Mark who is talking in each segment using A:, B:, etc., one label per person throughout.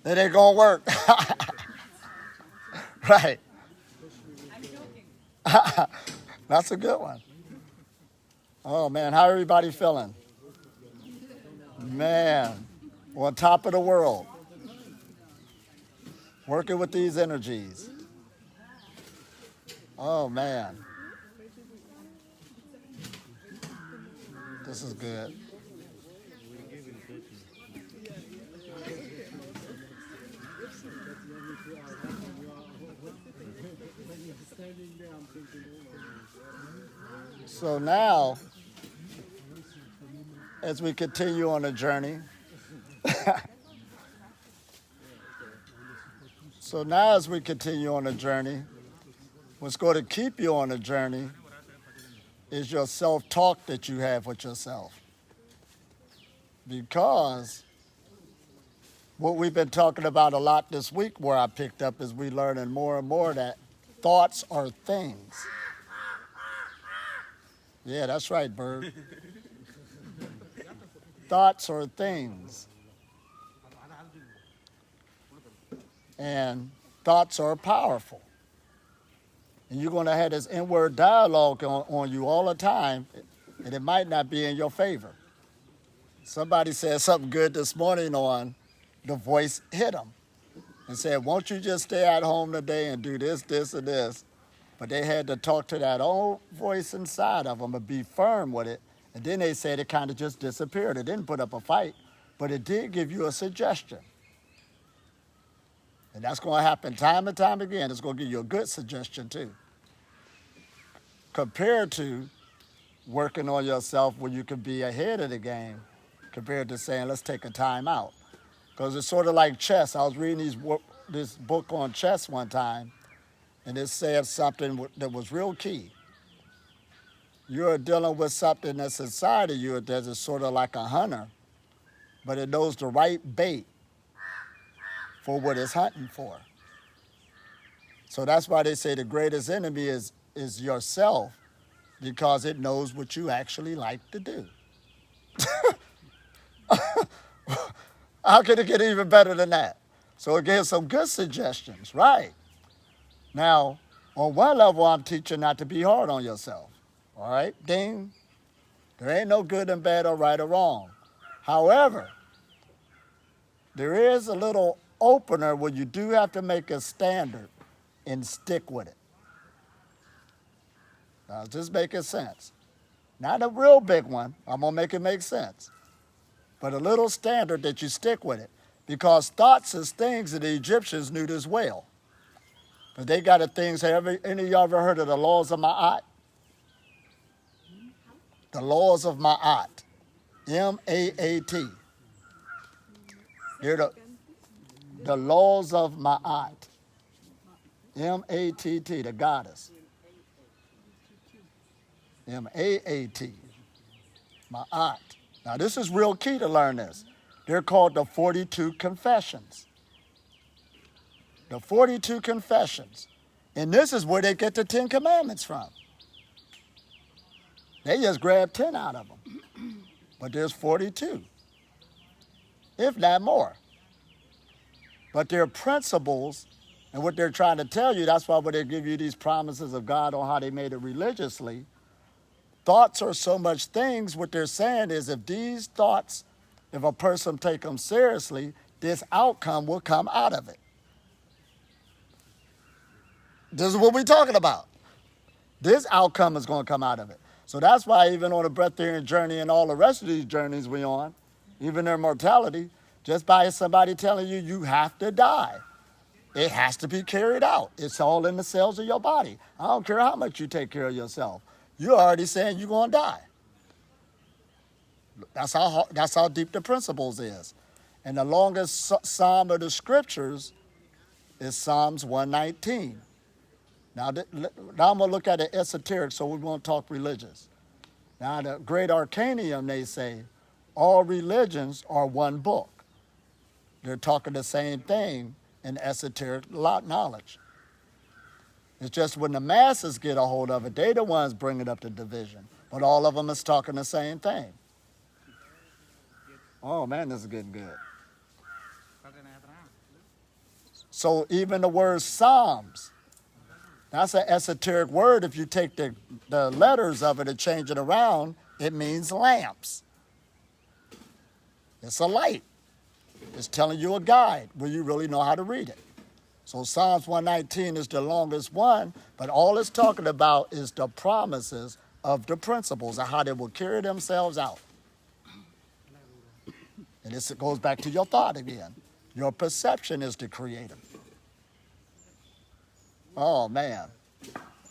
A: It ain't gonna work. Right. That's a good one. Oh man, how everybody feeling? Man, on top of the world, working with these energies. Oh man, this is good. So now, as we continue on the journey, what's going to keep you on the journey is your self-talk that you have with yourself. Because what we've been talking about a lot this week, where I picked up, is we learning more and more that thoughts are things. Yeah, that's right, Bird. Thoughts are things. And thoughts are powerful. And you're going to have this inward dialogue on you all the time, and it might not be in your favor. Somebody said something good this morning on The Voice Hit Them and said, won't you just stay at home today and do this, this, and this? But they had to talk to that old voice inside of them and be firm with it. And then they said it kind of just disappeared. It didn't put up a fight, but it did give you a suggestion. And that's going to happen time and time again. It's going to give you a good suggestion too. Compared to working on yourself where you can be ahead of the game, compared to saying, let's take a time out. Because it's sort of like chess. I was reading this book on chess one time, and it said something that was real key. You're dealing with something that's inside of you that is sort of like a hunter, but it knows the right bait for what it's hunting for. So that's why they say the greatest enemy is yourself, because it knows what you actually like to do. How can it get even better than that? So it gives some good suggestions, right? Now, on one level, I'm teaching not to be hard on yourself. All right? Ding. There ain't no good and bad or right or wrong. However, there is a little opener where you do have to make a standard and stick with it. Now, is this making sense? Not a real big one. I'm going to make it make sense. But a little standard that you stick with it. Because thoughts is things that the Egyptians knew this well. But they got a thing, any of y'all ever heard of the laws of Ma'at? The laws of Ma'at. M-A-A-T. They're the laws of Ma'at. M-A-T-T, the goddess. M-A-A-T. Ma'at. Now this is real key to learn this. They're called the 42 Confessions. The 42 Confessions. And this is where they get the 10 Commandments from. They just grabbed 10 out of them. But there's 42, if not more. But they're principles, and what they're trying to tell you, that's why when they give you these promises of God on how they made it religiously, thoughts are so much things. What they're saying is if these thoughts, if a person take them seriously, this outcome will come out of it. This is what we're talking about. This outcome is going to come out of it. So that's why even on the Breatharian journey and all the rest of these journeys we on, even their mortality, just by somebody telling you you have to die, it has to be carried out. It's all in the cells of your body. I don't care how much you take care of yourself. You're already saying you're going to die. That's how deep the principles is. And the longest psalm of the scriptures is Psalms 119. Now I'm going to look at the esoteric, so we won't talk religious. Now, the great arcanium, they say, all religions are one book. They're talking the same thing in esoteric knowledge. It's just when the masses get a hold of it, they're the ones bringing up the division. But all of them is talking the same thing. Oh, man, this is getting good. So even the word Psalms, that's an esoteric word. If you take the letters of it and change it around, it means lamps. It's a light. It's telling you a guide where you really know how to read it. So Psalms 119 is the longest one, but all it's talking about is the promises of the principles and how they will carry themselves out. And this goes back to your thought again. Your perception is the creator. Oh, man.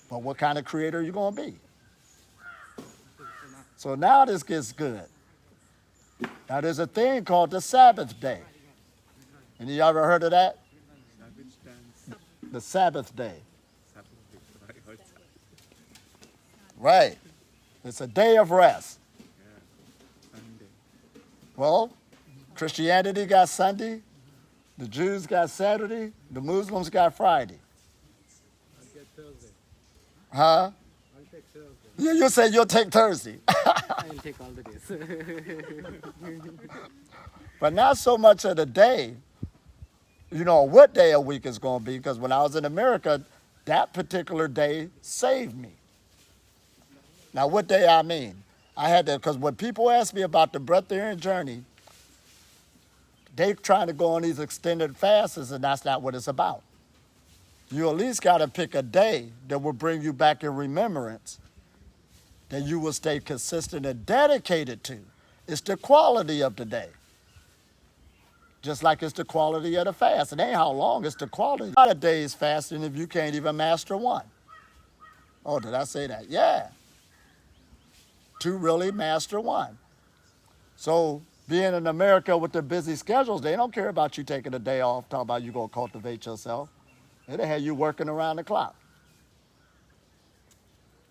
A: But what kind of creator are you going to be? So now this gets good. Now there's a thing called the Sabbath day. Any of you ever heard of that? The Sabbath day. Right. It's a day of rest. Well, Christianity got Sunday, the Jews got Saturday, the Muslims got Friday.
B: I'll get Thursday.
A: Huh?
B: I'll take Thursday.
A: You say you'll take Thursday.
B: I'll take all the days.
A: But not so much of the day, you know, what day a week is going to be, because when I was in America, that particular day saved me. Now, what day I mean? I had to, because when people ask me about the Breatharian journey, they trying to go on these extended fasts, and that's not what it's about. You at least got to pick a day that will bring you back in remembrance, that you will stay consistent and dedicated to. It's the quality of the day. Just like it's the quality of the fast. It ain't how long, it's the quality. A lot of days fasting if you can't even master one. Oh, did I say that? Yeah. To really master one. So being in America with their busy schedules, they don't care about you taking a day off, talking about you going to cultivate yourself. They have you working around the clock.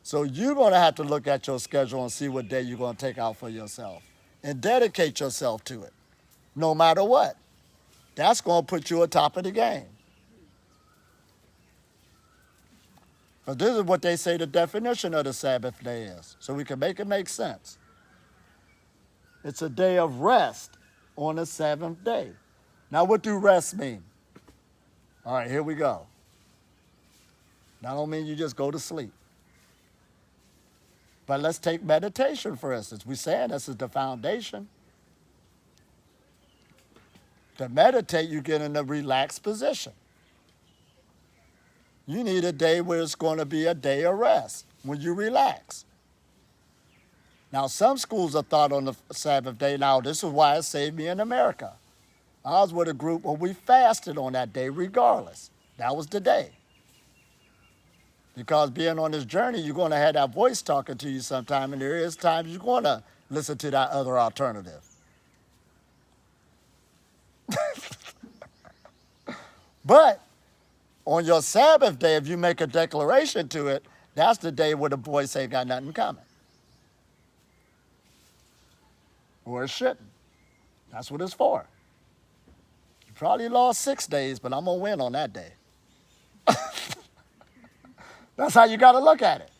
A: So you're going to have to look at your schedule and see what day you're going to take out for yourself and dedicate yourself to it, no matter what. That's going to put you at top of the game. But this is what they say the definition of the Sabbath day is, so we can make it make sense. It's a day of rest on the seventh day. Now, what do rest mean? All right, here we go. That don't mean you just go to sleep. But let's take meditation, for instance. We're saying this is the foundation. To meditate, you get in a relaxed position. You need a day where it's going to be a day of rest, when you relax. Now, some schools have thought on the Sabbath day. Now, this is why it saved me in America. I was with a group where we fasted on that day regardless. That was the day. Because being on this journey, you're going to have that voice talking to you sometime, and there is times you're going to listen to that other alternative. But on your Sabbath day, if you make a declaration to it, that's the day where the voice ain't got nothing coming. Or it shouldn't. That's what it's for. You probably lost 6 days, but I'm going to win on that day. That's how you got to look at it.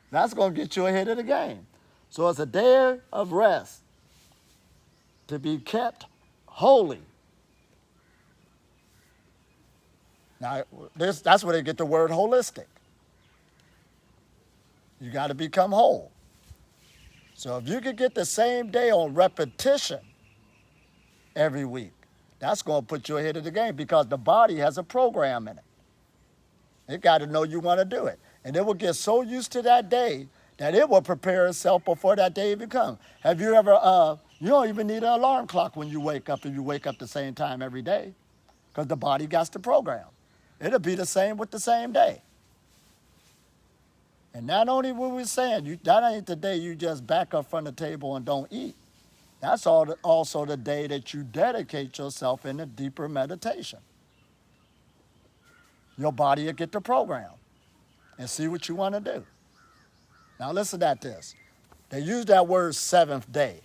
A: That's going to get you ahead of the game. So it's a day of rest to be kept holy. Now, that's where they get the word holistic. You got to become whole. So if you could get the same day on repetition every week, that's going to put you ahead of the game, because the body has a program in it. It got to know you want to do it. And it will get so used to that day that it will prepare itself before that day even comes. Have you ever, you don't even need an alarm clock when you wake up, if you wake up the same time every day, because the body got the program. It'll be the same with the same day. And not only what we're saying, that ain't the day you just back up from the table and don't eat. That's also the day that you dedicate yourself in a deeper meditation. Your body will get the program and see what you want to do. Now listen at this. They use that word seventh day.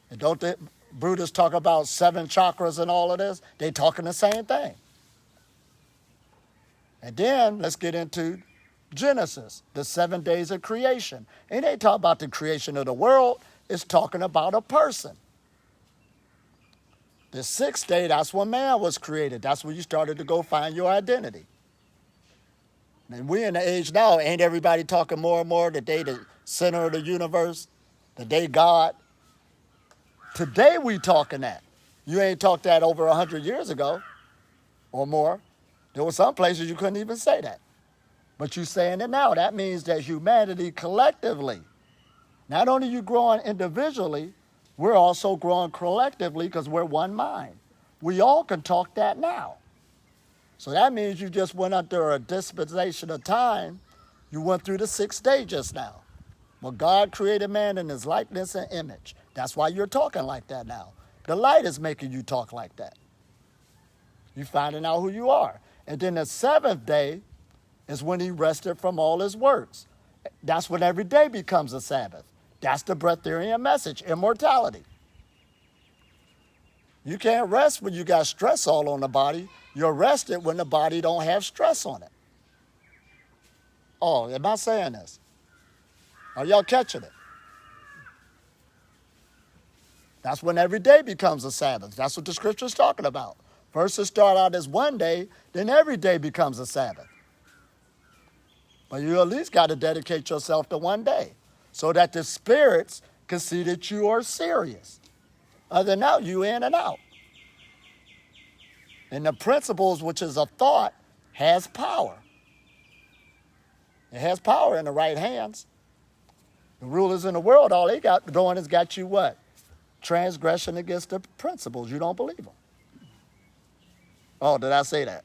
A: And don't the Buddhists talk about 7 chakras and all of this? They talking the same thing. And then let's get into Genesis, the 7 days of creation. And they talk about the creation of the world. It's talking about a person. The sixth day, that's when man was created. That's when you started to go find your identity. And we're in the age now, ain't everybody talking more and more that they the center of the universe, that they God? Today we talking that. You ain't talked that over 100 years ago or more. There were some places you couldn't even say that. But you saying it now. That means that humanity collectively, not only you growing individually, we're also growing collectively because we're one mind. We all can talk that now. So that means you just went under a dispensation of time. You went through the sixth day just now. Well, God created man in his likeness and image. That's why you're talking like that now. The light is making you talk like that. You're finding out who you are. And then the seventh day is when he rested from all his works. That's when every day becomes a Sabbath. That's the Breatharian message, immortality. You can't rest when you got stress all on the body. You're rested when the body don't have stress on it. Oh, am I saying this? Are y'all catching it? That's when every day becomes a Sabbath. That's what the scripture's talking about. First it start out as one day, then every day becomes a Sabbath. But you at least got to dedicate yourself to one day so that the spirits can see that you are serious. Other than that, you in and out. And the principles, which is a thought, has power. It has power in the right hands. The rulers in the world, all they got doing is got you what? Transgression against the principles. You don't believe them. Oh, did I say that?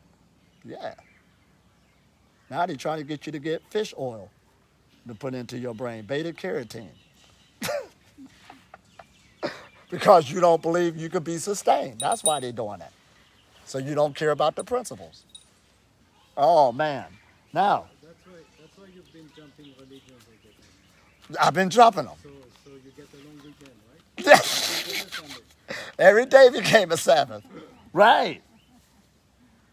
A: Yeah. Now they're trying to get you to get fish oil to put into your brain, beta carotene. Because you don't believe you could be sustained. That's why they're doing that. So you don't care about the principles. Oh, man. Now.
B: That's why you've been jumping religions all the time.
A: I've been jumping them.
B: So you get a long weekend, right?
A: Every day became a Sabbath. Right.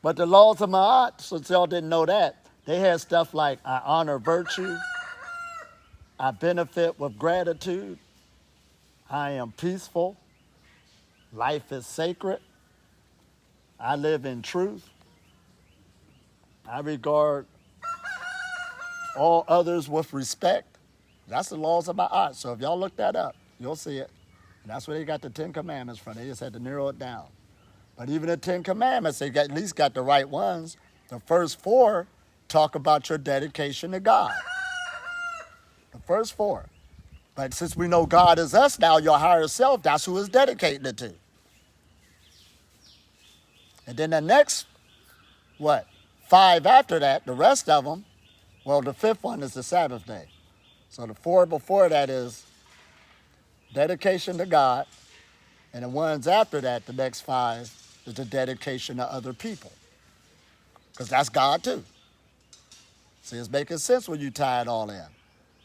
A: But the laws of Ma'at, since y'all didn't know that, they had stuff like I honor virtue, I benefit with gratitude, I am peaceful, life is sacred, I live in truth, I regard all others with respect. That's the laws of Ma'at. So if y'all look that up, you'll see it. And that's where they got the 10 Commandments from. They just had to narrow it down. But even the 10 Commandments, they at least got the right ones. The first 4 talk about your dedication to God. The first 4. But since we know God is us now, your higher self, that's who it's dedicating it to. And then the next, 5 after that, the rest of them, well, the 5th one is the Sabbath day. So the 4 before that is dedication to God. And the ones after that, the next 5, is the dedication to other people. Because that's God too. See, it's making sense when you tie it all in.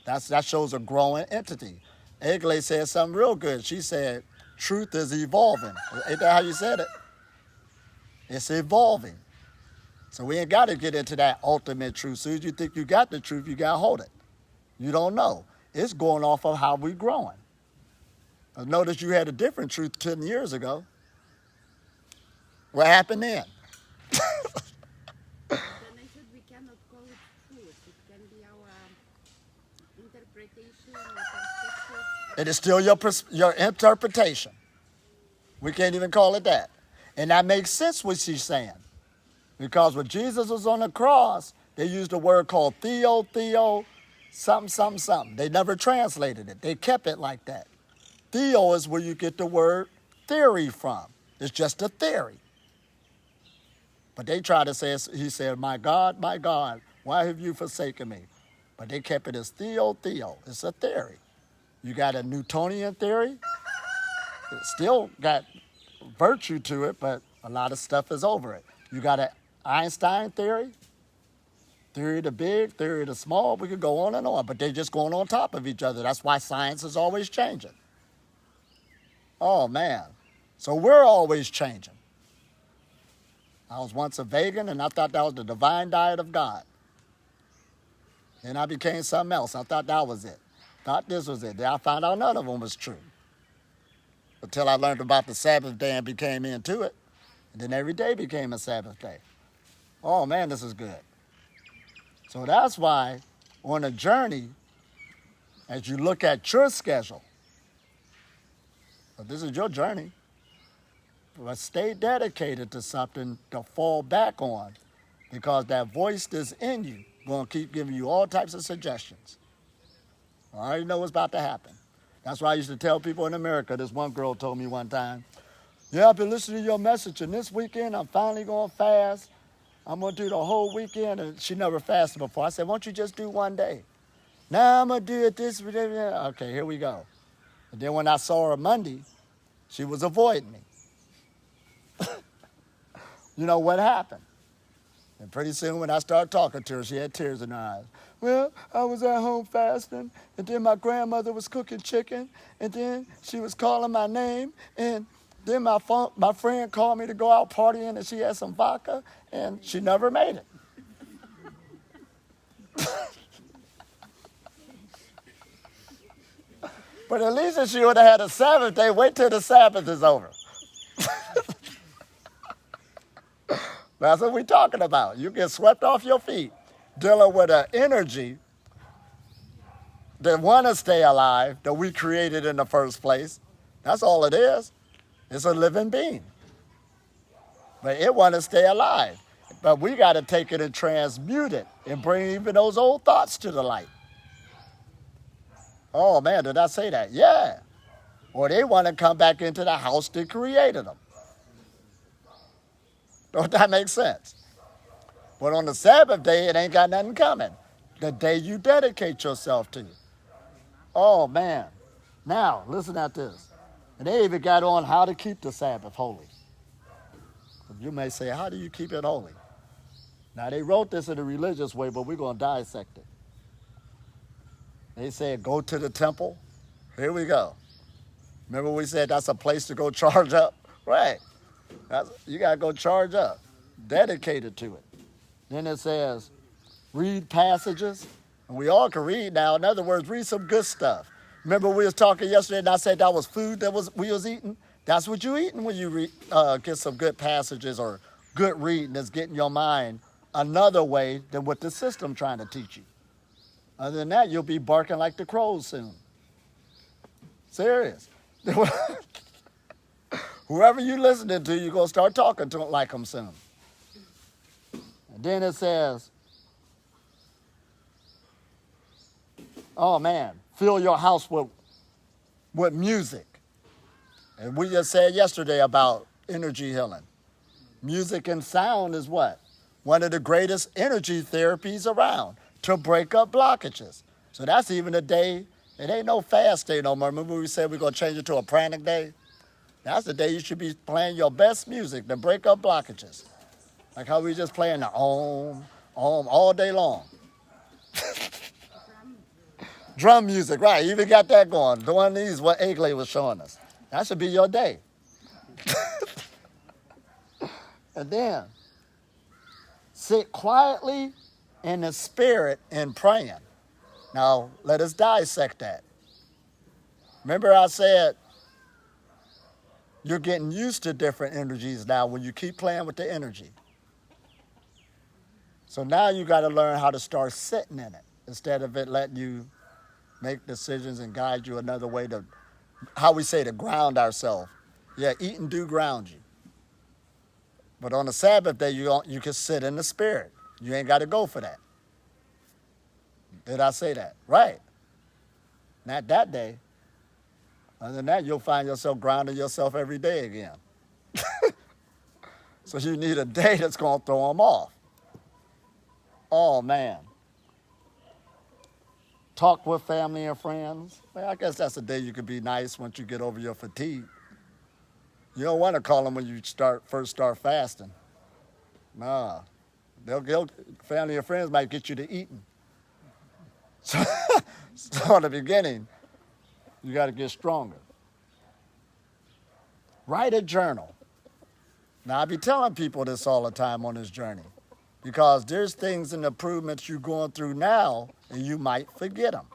A: That shows a growing entity. Egle said something real good. She said, truth is evolving. Ain't that how you said it? It's evolving. So we ain't got to get into that ultimate truth. As soon as you think you got the truth, you got to hold it. You don't know. It's going off of how we're growing. Notice you had a different truth 10 years ago. What happened then?
C: Then I said we cannot call it truth. It can be our interpretation or perspective.
A: It is still your interpretation. We can't even call it that. And that makes sense what she's saying. Because when Jesus was on the cross, they used a word called theo, something. They never translated it. They kept it like that. Theo is where you get the word theory from. It's just a theory. But they try to say, he said, my God, why have you forsaken me? But they kept it as theo. It's a theory. You got a Newtonian theory. It still got virtue to it, but a lot of stuff is over it. You got an Einstein theory of the big, theory of the small. We could go on and on, but they're just going on top of each other. That's why science is always changing. Oh, man. So we're always changing. I was once a vegan, and I thought that was the divine diet of God. Then I became something else. I thought that was it. Thought this was it. Then I found out none of them was true. until I learned about the Sabbath day and became into it. And then every day became a Sabbath day. Oh man, this is good. So that's why on a journey, as you look at your schedule, this is your journey, but stay dedicated to something to fall back on, because that voice that's in you going to keep giving you all types of suggestions. I already know what's about to happen. That's why I used to tell people in America. This one girl told me one time, yeah, I've been listening to your message, and this weekend I'm finally going to fast. I'm going to do the whole weekend, and she never fasted before. I said, why don't you just do one day? Now I'm going to do it this way. Okay, here we go. And then when I saw her Monday, she was avoiding me. You know what happened? And pretty soon when I started talking to her, she had tears in her eyes. Well, I was at home fasting, and then my grandmother was cooking chicken, and then she was calling my name, and then my friend called me to go out partying, and she had some vodka, and she never made it. But at least if she would have had a Sabbath day, wait till the Sabbath is over. That's what we're talking about. You get swept off your feet dealing with an energy that want to stay alive, that we created in the first place. That's all it is. It's a living being. But it want to stay alive. But we got to take it and transmute it and bring even those old thoughts to the light. Oh, man, did I say that? Yeah. Or they want to come back into the house that created them. Don't that make sense? But on the Sabbath day, it ain't got nothing coming. The day you dedicate yourself to. Oh, man. Now, listen at this. And they even got on how to keep the Sabbath holy. You may say, how do you keep it holy? Now, they wrote this in a religious way, but we're going to dissect it. They said, go to the temple. Here we go. Remember we said that's a place to go charge up? Right. You got to go charge up. Dedicated to it. Then it says, read passages. And we all can read now. In other words, read some good stuff. Remember we was talking yesterday and I said that was food that we was eating? That's what you eating when you get some good passages or good reading that's getting your mind another way than what the system trying to teach you. Other than that, you'll be barking like the crows soon. Serious. Whoever you listening to, you're going to start talking to like them soon. And then it says, oh man, fill your house with music. And we just said yesterday about energy healing. Music and sound is what? One of the greatest energy therapies around to break up blockages. So that's even a day, it ain't no fast day no more. Remember we said we're going to change it to a pranic day? That's the day you should be playing your best music to break up blockages. Like how we just playing the Om all day long. Drum music, right. You even got that going. Doing these, what Egley was showing us. That should be your day. And then, sit quietly in the spirit and praying. Now, let us dissect that. Remember I said, you're getting used to different energies now when you keep playing with the energy. So now you got to learn how to start sitting in it instead of it letting you make decisions and guide you another way to, how we say, to ground ourselves. Yeah, eat and do ground you. But on the Sabbath day, you can sit in the spirit. You ain't got to go for that. Did I say that? Right. Not that day. Other than that, you'll find yourself grounding yourself every day again. So you need a day that's going to throw them off. Oh, man. Talk with family and friends. Well, I guess that's a day you could be nice once you get over your fatigue. You don't want to call them when you first start fasting. Nah. Family and friends might get you to eating. So in the beginning, you got to get stronger. Write a journal. Now, I be telling people this all the time on this journey because there's things and improvements you're going through now and you might forget them.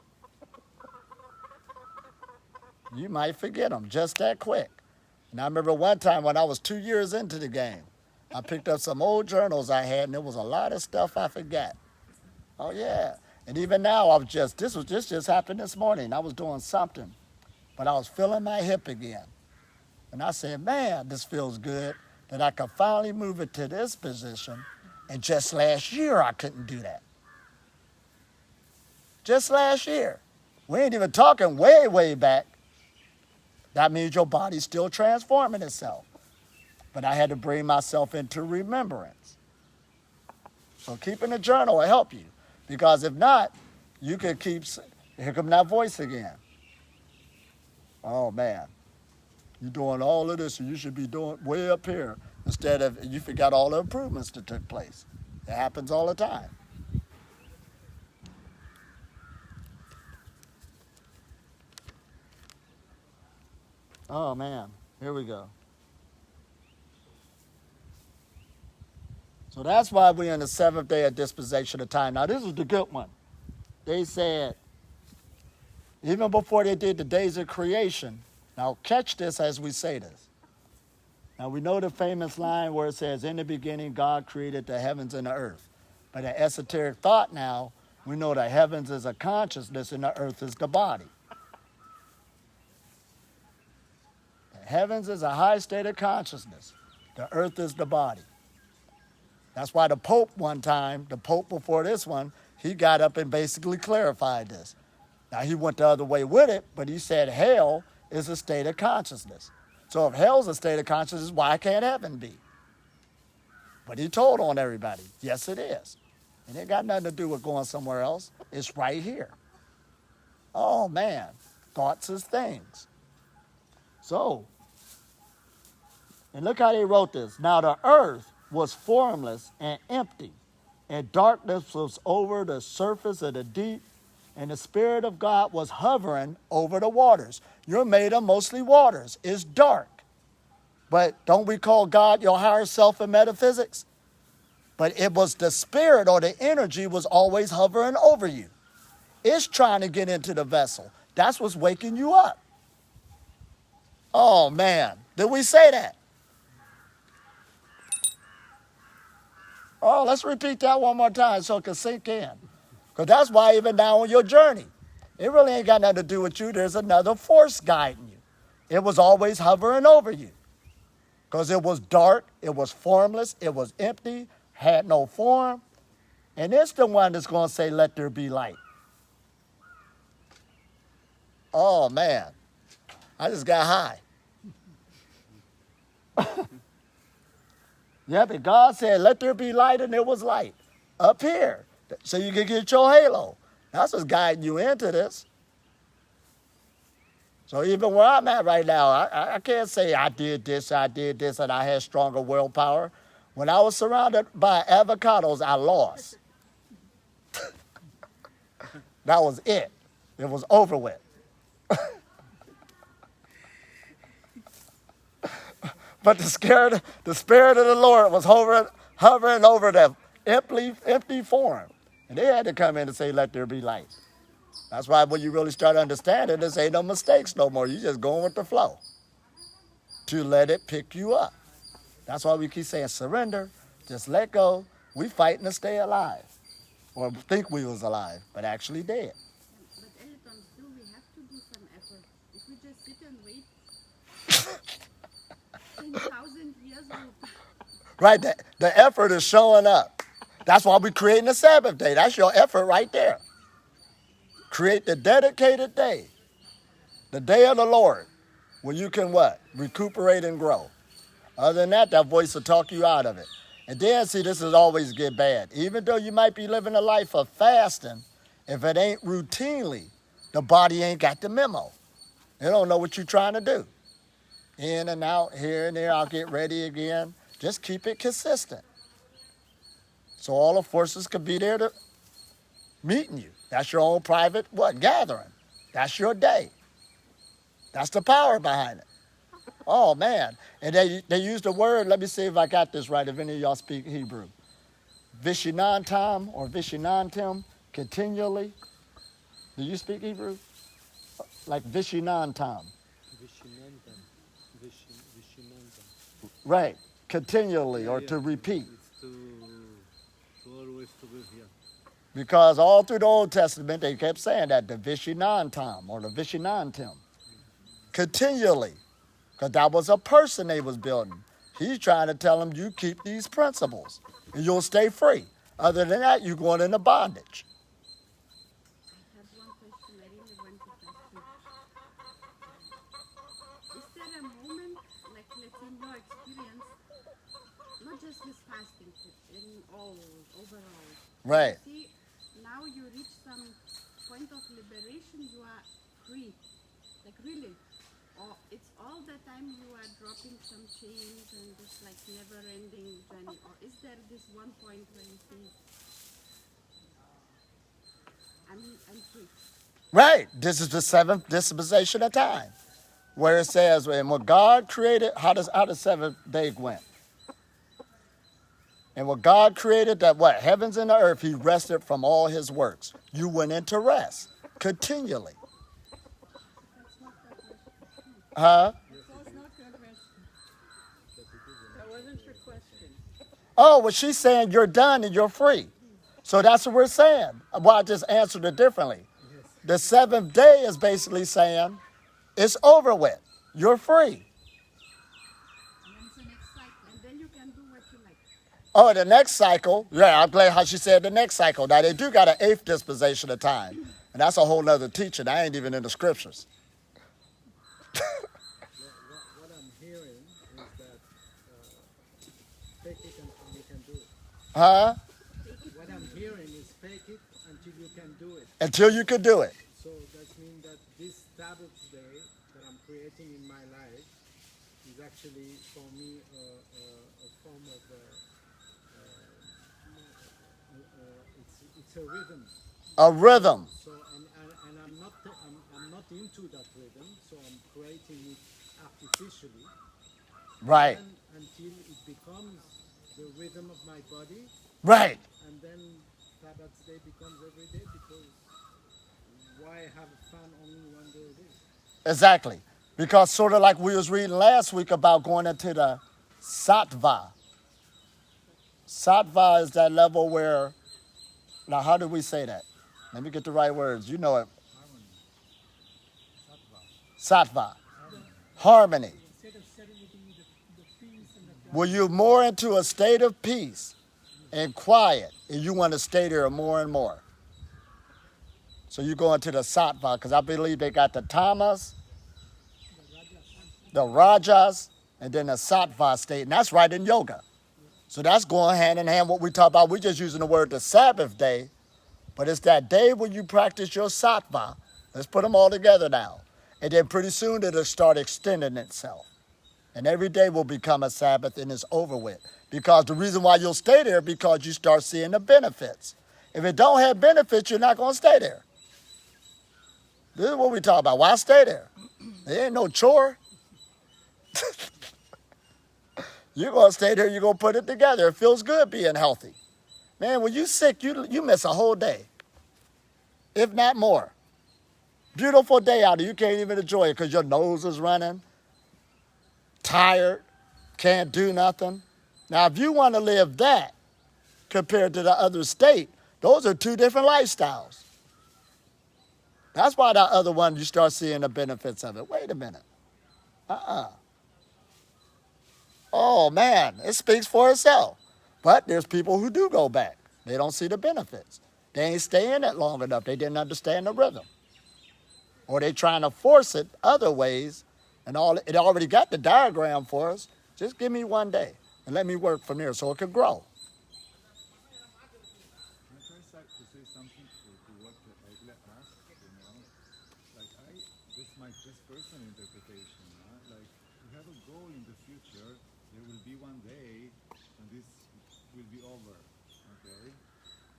A: You might forget them just that quick. And I remember one time when I was 2 years into the game, I picked up some old journals I had, and there was a lot of stuff I forgot. Oh yeah. And even now, this just happened this morning. I was doing something, but I was feeling my hip again. And I said, man, this feels good that I could finally move it to this position. And just last year, I couldn't do that. Just last year. We ain't even talking way, way back. That means your body's still transforming itself. But I had to bring myself into remembrance. So keeping a journal will help you. Because if not, you could here come that voice again. Oh, man. You're doing all of this, and you should be doing way up here. Instead of, you forgot all the improvements that took place. It happens all the time. Oh, man. Here we go. So that's why we're in the seventh day of dispensation of time. Now, this is the good one. They said, even before they did the days of creation, now catch this as we say this. Now, we know the famous line where it says, in the beginning, God created the heavens and the earth. But in esoteric thought now, we know the heavens is a consciousness and the earth is the body. The heavens is a high state of consciousness. The earth is the body. That's why the Pope one time, the Pope before this one, he got up and basically clarified this. Now, he went the other way with it, but he said hell is a state of consciousness. So if hell's a state of consciousness, why can't heaven be? But he told on everybody, yes, it is. And it got nothing to do with going somewhere else. It's right here. Oh, man. Thoughts is things. So, and look how they wrote this. Now, the earth was formless and empty, and darkness was over the surface of the deep, and the Spirit of God was hovering over the waters. You're made of mostly waters. It's dark. But don't we call God your higher self in metaphysics? But it was the spirit or the energy was always hovering over you. It's trying to get into the vessel. That's what's waking you up. Oh, man. Did we say that? Oh, let's repeat that one more time so it can sink in. Because that's why even now on your journey, it really ain't got nothing to do with you. There's another force guiding you. It was always hovering over you. Because it was dark, it was formless, it was empty, had no form. And it's the one that's going to say, let there be light. Oh, man. I just got high. Yeah, but God said, let there be light, and there was light. Up here. So you can get your halo. That's what's guiding you into this. So even where I'm at right now, I can't say I did this, and I had stronger willpower. When I was surrounded by avocados, I lost. That was it. It was over with. But the Spirit of the Lord was hovering over the empty form. And they had to come in and say, let there be light. That's why when you really start understanding, this ain't no mistakes no more. You just going with the flow to let it pick you up. That's why we keep saying surrender, just let go. We fighting to stay alive, or think we was alive, but actually dead.
C: But Elitom, still we have to do some effort. If we just sit and wait 10,000 years old.
A: Right, the effort is showing up. That's why we're creating a Sabbath day. That's your effort right there. Create the dedicated day, the day of the Lord, where you can what? Recuperate and grow. Other than that, that voice will talk you out of it. And then, see, this is always get bad. Even though you might be living a life of fasting, if it ain't routinely, the body ain't got the memo. They don't know what you're trying to do. In and out, here and there, I'll get ready again. Just keep it consistent. So all the forces can be there to meeting you. That's your own private, gathering. That's your day. That's the power behind it. Oh, man. And they use the word, let me see if I got this right, if any of y'all speak Hebrew. Vishinantam or Vishinantim, continually. Do you speak Hebrew? Like Vishinantam.
B: Vishinantam.
A: Right. Continually
B: Yeah,
A: or
B: yeah.
A: to repeat.
B: It's to always to live. Yeah.
A: Because all through the Old Testament, they kept saying that the Vishinantam or the Vishinantim. Continually. Because that was a person they was building. He's trying to tell them you keep these principles and you'll stay free. Other than that, you're going into bondage.
C: I have one question. I really want to ask you. Is there a moment, like let's say in your experience, not just with fasting, but in all overall,
A: Right.
C: you see now you reach some point of liberation, you are free, like really, or it's all the time you are dropping some chains and this like never-ending journey, or is there this one point where you say, I'm free?
A: Right. This is the seventh dispensation of time. Where it says, and when God created, how does seventh day went? And when God created that what? Heavens and the earth, he rested from all his works. You went into rest continually.
C: That's not the question.
A: Huh?
C: That's not your question. That wasn't your question.
A: Oh, well, she's saying you're done and you're free. So that's what we're saying. Well, I just answered it differently.
B: Yes.
A: The seventh day is basically saying it's over with. You're free.
C: And then it's the next cycle, and then you can do what you like.
A: Oh, the next cycle. Yeah, I'm glad how she said the next cycle. Now, they do got an eighth dispensation of time. And that's a whole nother teaching. I ain't even in the scriptures.
B: What I'm hearing is that fake it until you can do it.
A: Huh?
B: What I'm hearing is fake it until you can do it.
A: Until you could do it.
B: So that means that this Sabbath day that I'm creating in my life is actually for me a form of it's a rhythm.
A: A rhythm.
B: So and I'm not into that rhythm. So I'm creating it artificially.
A: Right.
B: And until it becomes the rhythm of my body,
A: Right.
B: and then Sabbath day becomes every day because why have fun only one day a day?
A: Exactly. Because sort of like we was reading last week about going into the sattva. Sattva is that level where, now how do we say that? Let me get the right words. You know it. Sattva. Harmony. Where you're more into a state of peace and quiet, and you want to stay there more and more. So you go into the sattva, because I believe they got the tamas, the rajas, and then the sattva state, and that's right in yoga. So that's going hand in hand what we talk about. We're just using the word the Sabbath day, but it's that day when you practice your sattva. Let's put them all together now. And then pretty soon it'll start extending itself. And every day will become a Sabbath and it's over with. Because the reason why you'll stay there because you start seeing the benefits. If it don't have benefits, you're not going to stay there. This is what we talk about. Why stay there? There ain't no chore. You're going to stay there. You're going to put it together. It feels good being healthy. Man, when you're sick, you miss a whole day, if not more. Beautiful day out there. You can't even enjoy it because your nose is running, tired, can't do nothing. Now, if you want to live that compared to the other state, those are two different lifestyles. That's why that other one, you start seeing the benefits of it. Wait a minute. Oh, man, it speaks for itself. But there's people who do go back. They don't see the benefits. They ain't stay in it long enough. They didn't understand the rhythm. Or they trying to force it other ways. And it already got the diagram for us. Just give me one day and let me work from there so it can grow.
D: Can I try to say something to what Egla asked? Like that's my just personal interpretation. Like we have a goal in the future. There will be one day, and this will be over. Okay,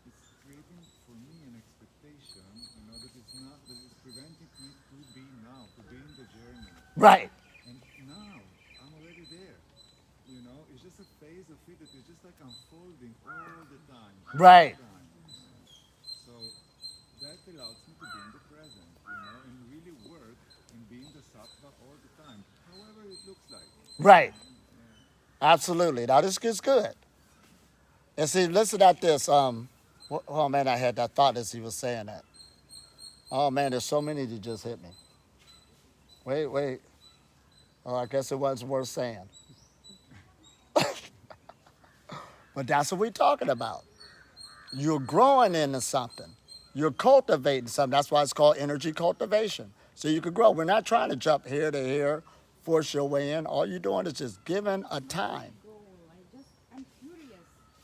D: it's creating for me an expectation. That is preventing me to be now, to be in the journey.
A: Right.
D: And now I'm already there. It's just a phase of it that is just like unfolding all the time.
A: Right.
D: So that allows me to be in the present, and really work and be in the sattva all the time, however it looks like.
A: Right. Absolutely. Now this gets good. And see, listen at this. Oh man, I had that thought as he was saying that. Oh man, there's so many that just hit me. Wait. Oh, I guess it wasn't worth saying. But that's what we're talking about. You're growing into something. You're cultivating something. That's why it's called energy cultivation. So you can grow. We're not trying to jump here to here, force your way in. All you're doing is just giving a time.
C: I'm curious.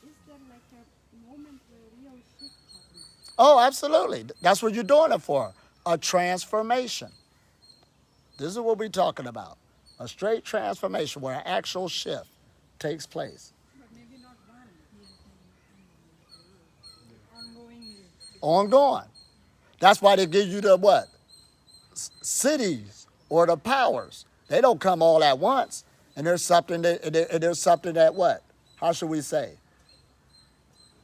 C: Is there like a moment where real shift happens?
A: Oh, absolutely. That's what you're doing it for. A transformation. This is what we're talking about. A straight transformation where an actual shift takes place.
E: But maybe not one. Ongoingly.
A: Ongoing. That's why they give you the what? Cities or the powers. They don't come all at once. And there's something that what? How should we say?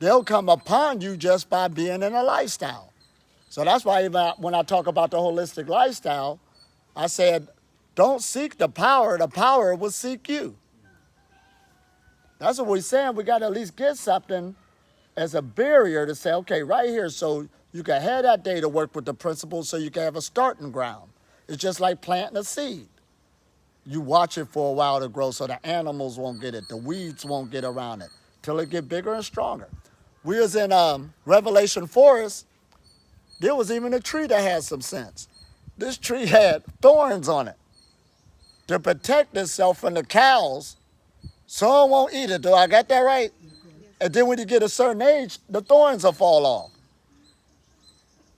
A: They'll come upon you just by being in a lifestyle. So that's why even when I talk about the holistic lifestyle, I said, don't seek the power will seek you. That's what we're saying. We got to at least get something as a barrier to say, okay, right here, so you can have that day to work with the principles so you can have a starting ground. It's just like planting a seed. You watch it for a while to grow so the animals won't get it, the weeds won't get around it, till it get bigger and stronger. We was in Revelation Forest. There was even a tree that had some sense. This tree had thorns on it to protect itself from the cows. Some won't eat it. Do I got that right? And then when you get a certain age, the thorns will fall off.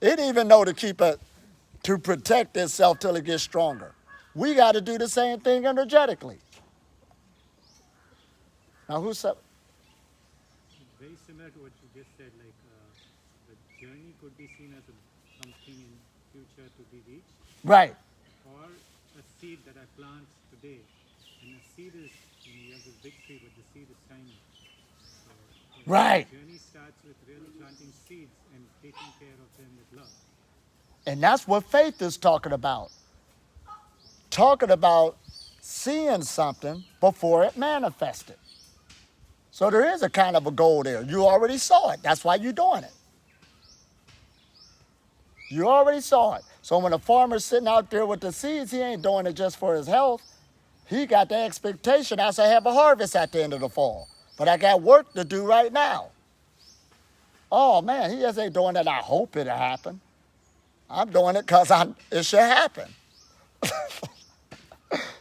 A: It didn't even know to keep it, to protect itself till it gets stronger. We got to do the same thing energetically. Now, who said?
B: Very similar to what you just said, like the journey could be seen as something in future to be reached,
A: Right.
B: or a seed that I plant today. And a seed is, you have this big tree, but the seed is tiny. So
A: Right.
B: the journey starts with really planting seeds and taking care of them with love.
A: And that's what faith is talking about. Talking about seeing something before it manifested. So there is a kind of a goal there. You already saw it. That's why you're doing it. You already saw it. So when a farmer's sitting out there with the seeds, he ain't doing it just for his health. He got the expectation, I say, have a harvest at the end of the fall. But I got work to do right now. Oh, man, he just ain't doing it. I hope it'll happen. I'm doing it because it should happen.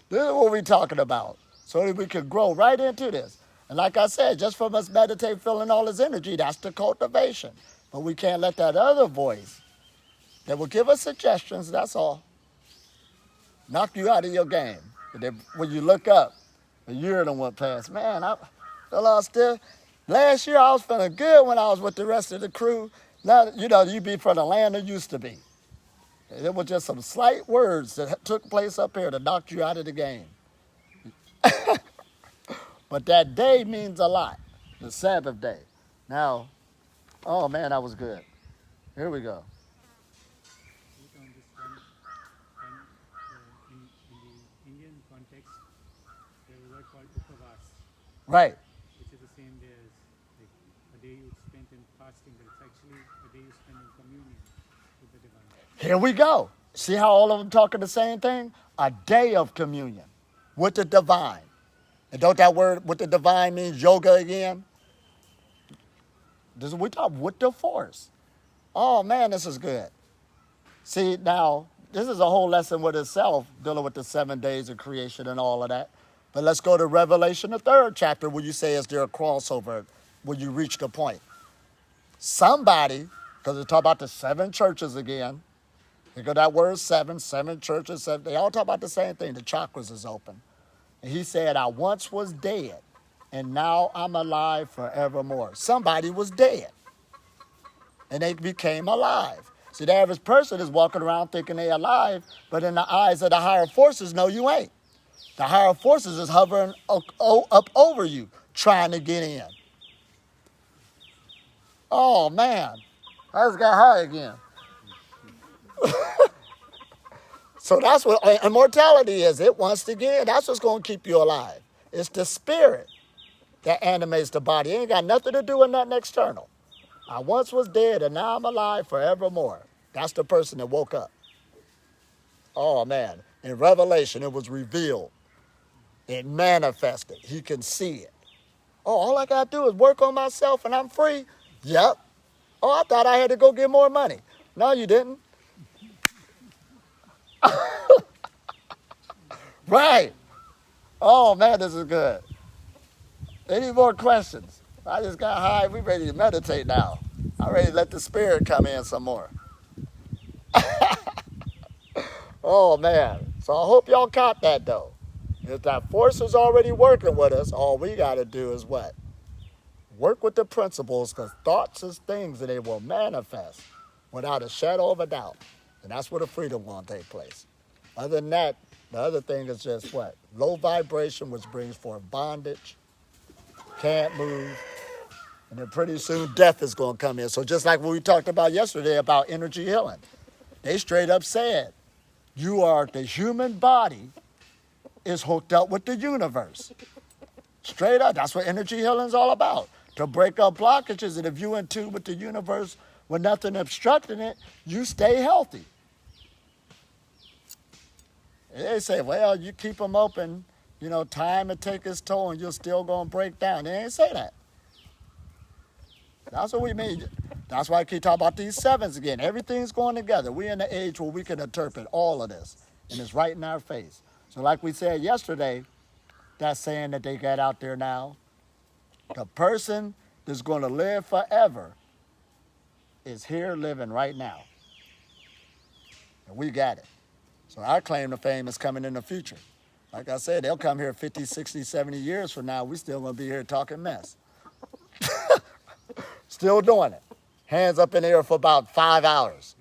A: This is what we're talking about. So that we can grow right into this. And like I said, just from us meditating, feeling all this energy, that's the cultivation. But we can't let that other voice that will give us suggestions, that's all, knock you out of your game. And then when you look up, a year done went past. Man, I lost still. Last year I was feeling good when I was with the rest of the crew. Now, you be from the land it used to be. And it was just some slight words that took place up here that knocked you out of the game. But that day means a lot, the Sabbath day. Now, oh man, that was good. Here we go.
B: On this one, in the Indian context, there's a word called upavas,
A: Right.
B: which is the same day as like a day you spent in fasting, but it's actually a day you spend in communion with the divine.
A: Here we go. See how all of them talking the same thing? A day of communion with the divine. And don't that word with the divine means yoga again? This is we talk with the force. Oh man, this is good. See, now, this is a whole lesson with itself, dealing with the 7 days of creation and all of that. But let's go to Revelation, the 3rd chapter, where you say, is there a crossover when you reach the point? Somebody, because they talk about the 7 churches again. Think of that word 7 churches, 7, they all talk about the same thing. The chakras is open. And he said, I once was dead, and now I'm alive forevermore. Somebody was dead, and they became alive. See, the average person is walking around thinking they're alive, but in the eyes of the higher forces, no, you ain't. The higher forces is hovering up over you, trying to get in. Oh, man. I just got high again. So that's what immortality is. It wants to get in. That's what's going to keep you alive. It's the spirit. that animates the body. It ain't got nothing to do with nothing external. I once was dead and now I'm alive forevermore. That's the person that woke up. Oh man, in Revelation it was revealed. It manifested. He can see it. Oh, all I got to do is work on myself and I'm free? Yep. Oh, I thought I had to go get more money. No, you didn't. Right. Oh man, this is good. Any more questions? I just got high. We ready to meditate now. I'm ready to let the spirit come in some more. Oh man. So I hope y'all caught that though. If that force is already working with us, all we got to do is what? Work with the principles, because thoughts is things and they will manifest without a shadow of a doubt. And that's where the freedom will take place. Other than that, the other thing is just what? Low vibration, which brings forth bondage, can't move, and then pretty soon death is going to come in. So just like what we talked about yesterday about energy healing, they straight up said, the human body is hooked up with the universe. Straight up, that's what energy healing is all about. To break up blockages, and if you're in tune with the universe with nothing obstructing it, you stay healthy. And they say, well, you keep them open, time will take its toll and you're still going to break down. They ain't say that. That's what we mean. That's why I keep talking about these sevens again. Everything's going together. We're in the age where we can interpret all of this, and it's right in our face. So like we said yesterday, that saying that they got out there now, the person that's going to live forever is here living right now. And we got it. So our claim to fame is coming in the future. Like I said, they'll come here 50, 60, 70 years from now. We still going to be here talking mess. Still doing it. Hands up in the air for about 5 hours.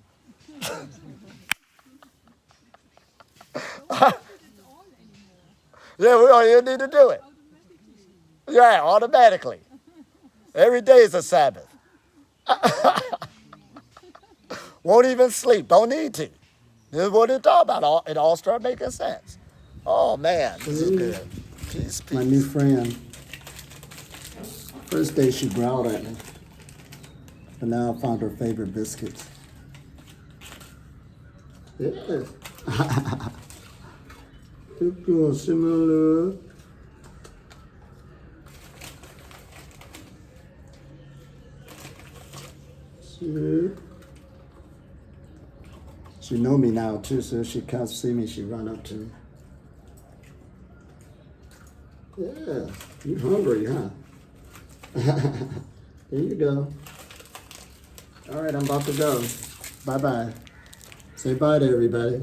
A: Yeah, we don't even need to do it. Yeah, automatically. Every day is a Sabbath. Won't even sleep. Don't need to. This is what it's all about. It all started making sense. Oh, man. This is good. Peace, peace.
F: My new friend. First day she growled at me. But now I found her favorite biscuits. Yeah. Similar. She know me now too, so if she comes see me, she run up to me. Yeah, you hungry, huh? There you go. All right, I'm about to go. Bye-bye. Say bye to everybody.